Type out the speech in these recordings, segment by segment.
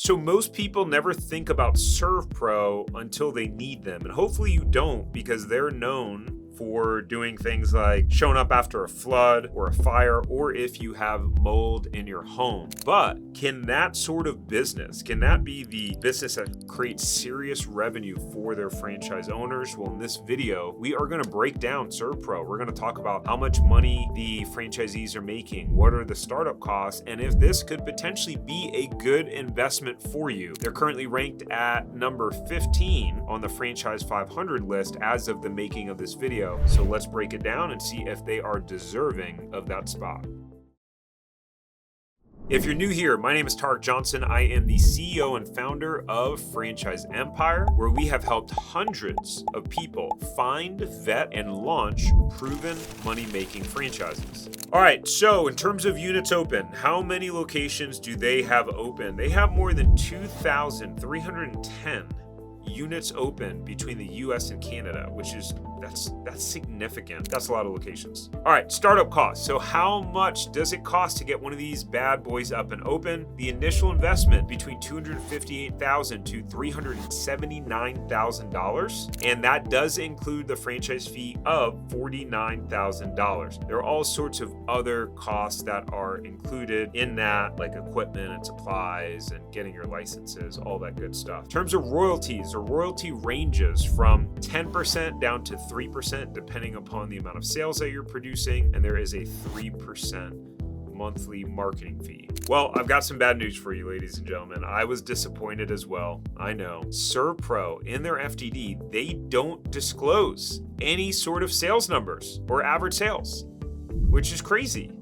So most people never think about ServPro until they need them. And hopefully you don't, because they're known for doing things like showing up after a flood or a fire, or if you have mold in your home. But can that sort of business, can that be the business that creates serious revenue for their franchise owners? Well, in this video, we are going to break down ServPro. We're going to talk about how much money the franchisees are making, what are the startup costs, and if this could potentially be a good investment for you. They're currently ranked at number 15 on the Franchise 500 list as of the making of this video. So let's break it down and see if they are deserving of that spot. If you're new here, my name is Tarek Johnson. I am the CEO and founder of Franchise Empire, where we have helped hundreds of people find, vet, and launch proven money-making franchises. All right, so in terms of units open, how many locations do they have open? They have more than 2,310 units open between the US and Canada, which is that's significant. That's a lot of locations. All right, startup costs. So how much does it cost to get one of these bad boys up and open? The initial investment between $258,000 to $379,000, and that does include the franchise fee of $49,000. There are all sorts of other costs that are included in that, like equipment and supplies and getting your licenses, all that good stuff. In terms of royalties, the royalty ranges from 10% down to 3%, depending upon the amount of sales that you're producing, and there is a 3% monthly marketing fee. Well, I've got some bad news for you, ladies and gentlemen. I was disappointed as well. I know. ServPro, in their FDD, they don't disclose any sort of sales numbers or average sales, which is crazy.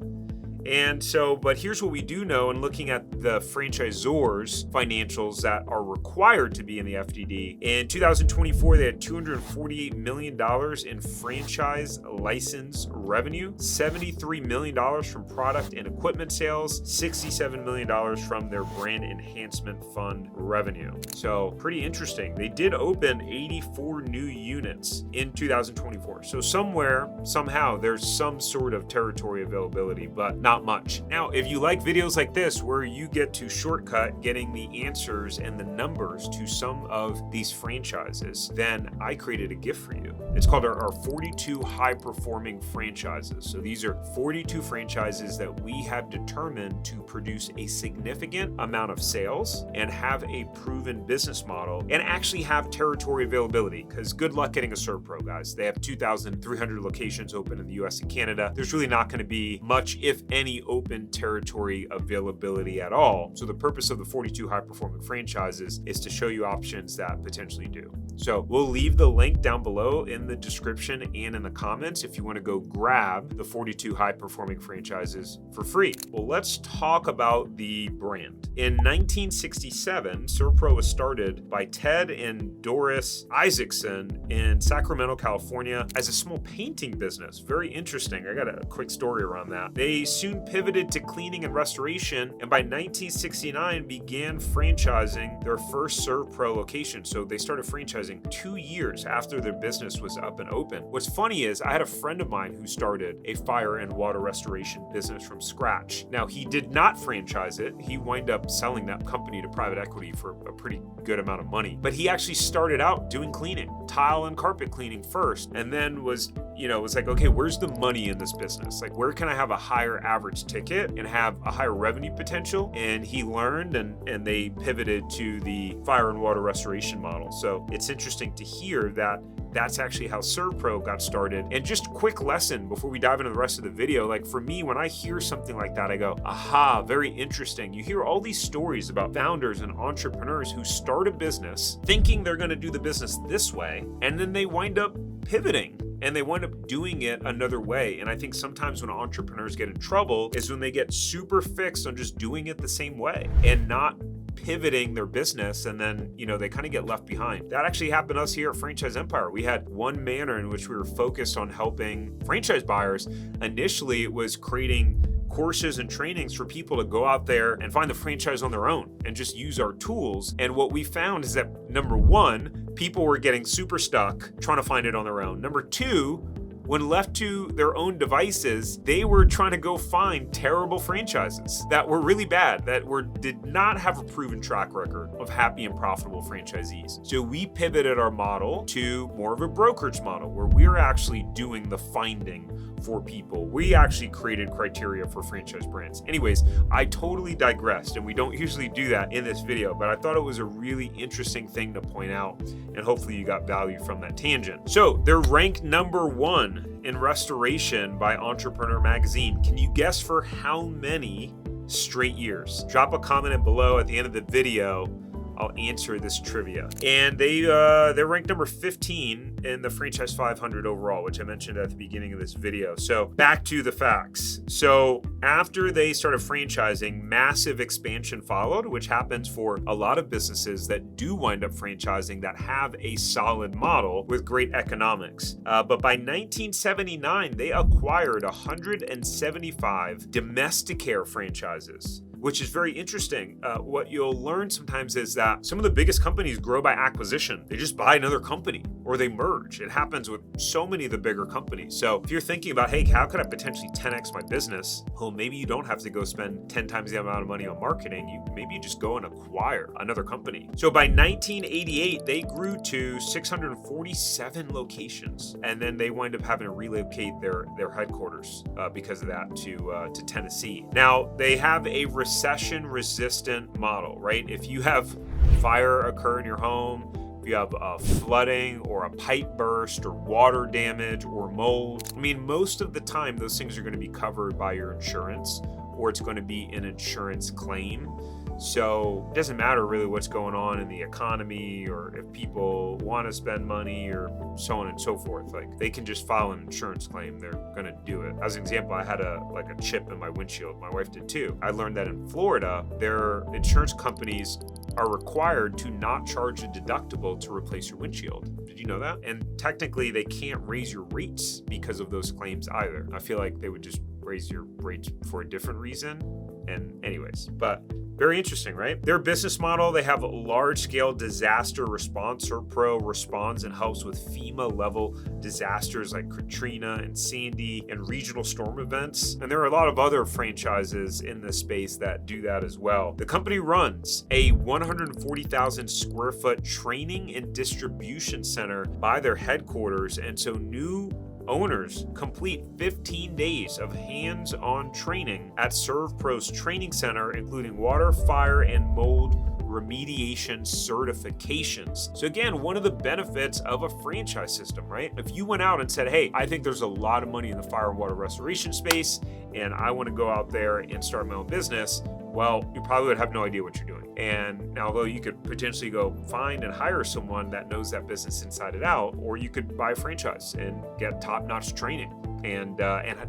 And so, but here's what we do know, and looking at the franchisors' financials that are required to be in the FDD. In 2024, they had $248 million in franchise license revenue, $73 million from product and equipment sales, $67 million from their brand enhancement fund revenue. So pretty interesting. They did open 84 new units in 2024. So somewhere, somehow, there's some sort of territory availability, but not much. Now, if you like videos like this where you get to shortcut getting the answers and the numbers to some of these franchises, then I created a gift for you. It's called our 42 high-performing franchises. So these are 42 franchises that we have determined to produce a significant amount of sales and have a proven business model and actually have territory availability, because good luck getting a ServPro, guys. They have 2,300 locations open in the US and Canada. There's really not going to be much, if any, open territory availability at all. So the purpose of the 42 high-performing franchises is to show you options that potentially do. So we'll leave the link down below in the description and in the comments if you want to go grab the 42 high-performing franchises for free. Well, let's talk about the brand. In 1967, ServPro was started by Ted and Doris Isaacson in Sacramento, California, as a small painting business. Very interesting. I got a quick story around that. They soon pivoted to cleaning and restoration, and by 1969 began franchising their first ServPro location. So they started franchising 2 years after their business was up and open. What's funny is I had a friend of mine who started a fire and water restoration business from scratch. Now, he did not franchise it. He wound up selling that company to private equity for a pretty good amount of money. But he actually started out doing cleaning, tile and carpet cleaning first, and then was like, okay, where's the money in this business? Like, where can I have a higher average ticket and have a higher revenue potential? And he learned, and they pivoted to the fire and water restoration model. So it's interesting to hear that that's actually how ServPro got started. And just a quick lesson before we dive into the rest of the video, like for me, when I hear something like that, I go, aha, very interesting. You hear all these stories about founders and entrepreneurs who start a business thinking they're going to do the business this way, and then they wind up pivoting and they wind up doing it another way. And I think sometimes when entrepreneurs get in trouble is when they get super fixed on just doing it the same way and not pivoting their business, and then they kind of get left behind. That actually happened to us here at Franchise Empire. We had one manner in which we were focused on helping franchise buyers. Initially, it was creating courses and trainings for people to go out there and find the franchise on their own and just use our tools. And what we found is that, number one, people were getting super stuck trying to find it on their own. Number two, when left to their own devices, they were trying to go find terrible franchises that were really bad, that did not have a proven track record of happy and profitable franchisees. So we pivoted our model to more of a brokerage model where we're actually doing the finding for people. We actually created criteria for franchise brands. Anyways, I totally digressed, and we don't usually do that in this video, but I thought it was a really interesting thing to point out, and hopefully you got value from that tangent. So they're ranked number 1 in restoration by Entrepreneur Magazine. Can you guess for how many straight years? Drop a comment in below. At the end of the video, I'll answer this trivia. And they're ranked number 15 in the Franchise 500 overall, which I mentioned at the beginning of this video. So back to the facts. So after they started franchising, massive expansion followed, which happens for a lot of businesses that do wind up franchising that have a solid model with great economics. But by 1979, they acquired 175 domestic-care franchises, which is very interesting. What you'll learn sometimes is that some of the biggest companies grow by acquisition. They just buy another company or they merge. It happens with so many of the bigger companies. So if you're thinking about, hey, how could I potentially 10x my business? Well, maybe you don't have to go spend 10 times the amount of money on marketing. Maybe you just go and acquire another company. So by 1988, they grew to 647 locations. And then they wind up having to relocate their headquarters because of that to Tennessee. Now, they have a recession-resistant model, right? If you have fire occur in your home, if you have flooding or a pipe burst or water damage or mold, I mean, most of the time those things are going to be covered by your insurance, or it's going to be an insurance claim. So it doesn't matter really what's going on in the economy or if people want to spend money or so on and so forth. Like, they can just file an insurance claim. They're going to do it. As an example, I had a chip in my windshield. My wife did too. I learned that in Florida, their insurance companies are required to not charge a deductible to replace your windshield. Did you know that? And technically, they can't raise your rates because of those claims either. I feel like they would just raise your rates for a different reason. And anyways, but very interesting, right? Their business model, they have a large-scale disaster response. ServPro responds and helps with FEMA-level disasters like Katrina and Sandy and regional storm events. And there are a lot of other franchises in this space that do that as well. The company runs a 140,000 square foot training and distribution center by their headquarters. And so new owners complete 15 days of hands-on training at ServPro's training center, including water, fire, and mold remediation certifications. So again, one of the benefits of a franchise system, right? If you went out and said, hey, I think there's a lot of money in the fire and water restoration space, and I want to go out there and start my own business, well, you probably would have no idea what you're doing. And although you could potentially go find and hire someone that knows that business inside and out, or you could buy a franchise and get top-notch training and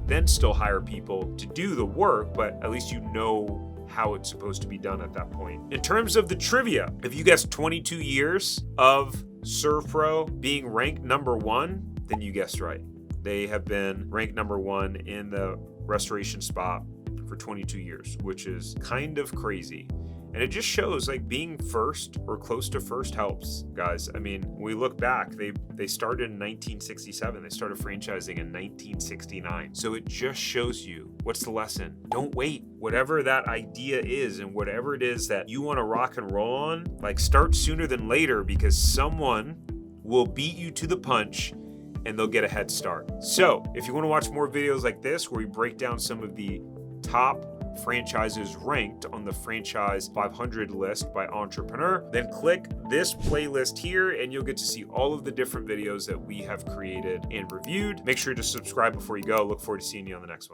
then still hire people to do the work, but at least you know how it's supposed to be done at that point. In terms of the trivia, if you guessed 22 years of ServPro being ranked number 1, then you guessed right. They have been ranked number 1 in the restoration spot for 22 years, which is kind of crazy. And it just shows like being first or close to first helps, guys. I mean, when we look back, they started in 1967. They started franchising in 1969. So it just shows you, what's the lesson? Don't wait. Whatever that idea is and whatever it is that you want to rock and roll on, like, start sooner than later, because someone will beat you to the punch and they'll get a head start. So if you want to watch more videos like this, where we break down some of the top franchises ranked on the Franchise 500 list by Entrepreneur, then click this playlist here and you'll get to see all of the different videos that we have created and reviewed. Make sure to subscribe before you go. Look forward to seeing you on the next one.